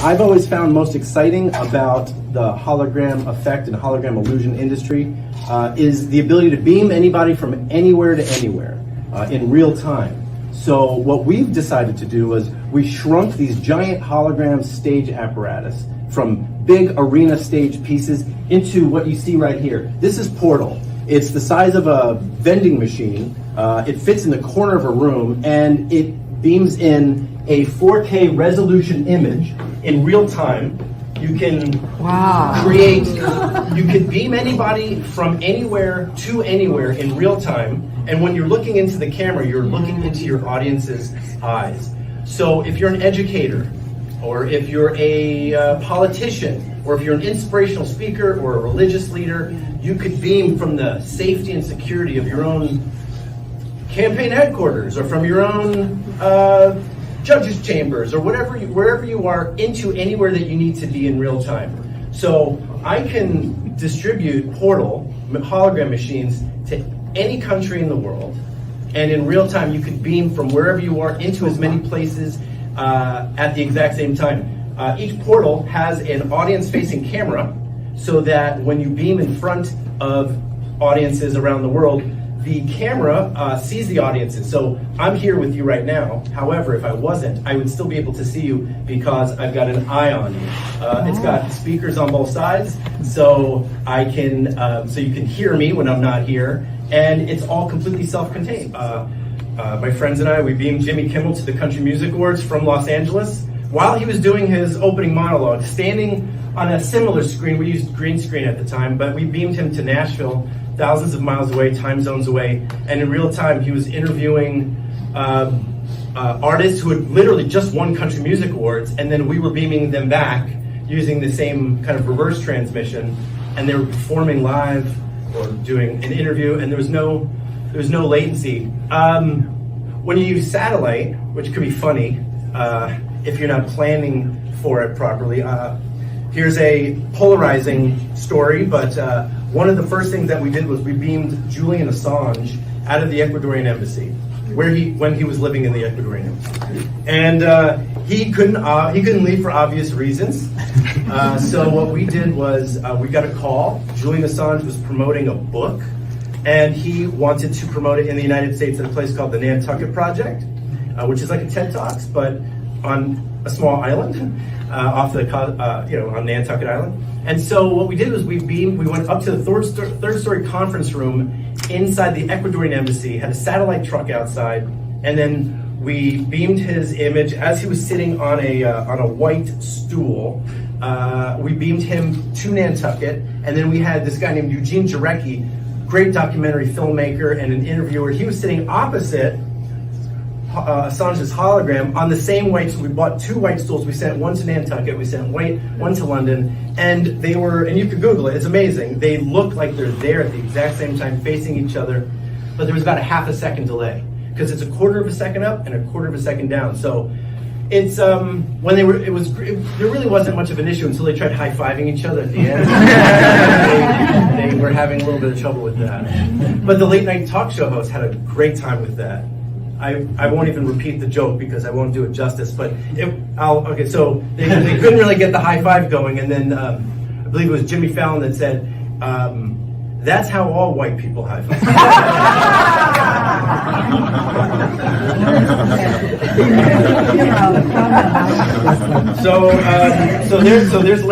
I've always found most exciting about the hologram effect and hologram illusion industry is the ability to beam anybody from anywhere to anywhere in real time. So what we've decided to do was we shrunk these giant hologram stage apparatus from big arena stage pieces into what you see right here. This is Portal. It's the size of a vending machine. It fits in the corner of a room, and it beams in a 4K resolution image in real time. You can create, you can beam anybody from anywhere to anywhere in real time. And when you're looking into the camera, you're looking into your audience's eyes. So if you're an educator, or if you're a politician, or if you're an inspirational speaker or a religious leader, you could beam from the safety and security of your own campaign headquarters, or from your own judges' chambers, or wherever you are, into anywhere that you need to be in real time. So I can distribute Portal hologram machines to any country in the world, and in real time you could beam from wherever you are into as many places at the exact same time. Each portal has an audience-facing camera, so that when you beam in front of audiences around the world, the camera sees the audiences. So I'm here with you right now. However, if I wasn't, I would still be able to see you because I've got an eye on you. It's got speakers on both sides, so I can, so you can hear me when I'm not here, and it's all completely self-contained. My friends and I, we beamed Jimmy Kimmel to the Country Music Awards from Los Angeles while he was doing his opening monologue, standing on a similar screen. We used green screen at the time, but we beamed him to Nashville, thousands of miles away, time zones away, and in real time he was interviewing artists who had literally just won Country Music Awards, and then we were beaming them back using the same kind of reverse transmission, and they were performing live or doing an interview, and there was no latency. When you use satellite, which could be funny if you're not planning for it properly, here's a polarizing story, but one of the first things that we did was we beamed Julian Assange out of the Ecuadorian embassy, when he was living in the Ecuadorian embassy, and he couldn't leave for obvious reasons. So what we did was we got a call. Julian Assange was promoting a book, and he wanted to promote it in the United States at a place called the Nantucket Project, which is like a TED Talks, but on a small island off the on Nantucket Island. And so what we did was we went up to the third story conference room inside the Ecuadorian embassy, had a satellite truck outside, and then we beamed his image as he was sitting on a white stool. We beamed him to Nantucket, and then we had this guy named Eugene Jarecki, great documentary filmmaker and an interviewer. He was sitting opposite Assange's hologram on the same white stool. We bought two white stools. We sent one to Nantucket, we sent one to London, and they were, and you could Google it, it's amazing. They look like they're there at the exact same time facing each other, but there was about a half a second delay because it's a quarter of a second up and a quarter of a second down. So it's when there really wasn't much of an issue until they tried high-fiving each other at the end. they were having a little bit of trouble with that. But the late night talk show host had a great time with that. I won't even repeat the joke because I won't do it justice, but so they couldn't really get the high five going, and then I believe it was Jimmy Fallon that said, that's how all white people high five. So there's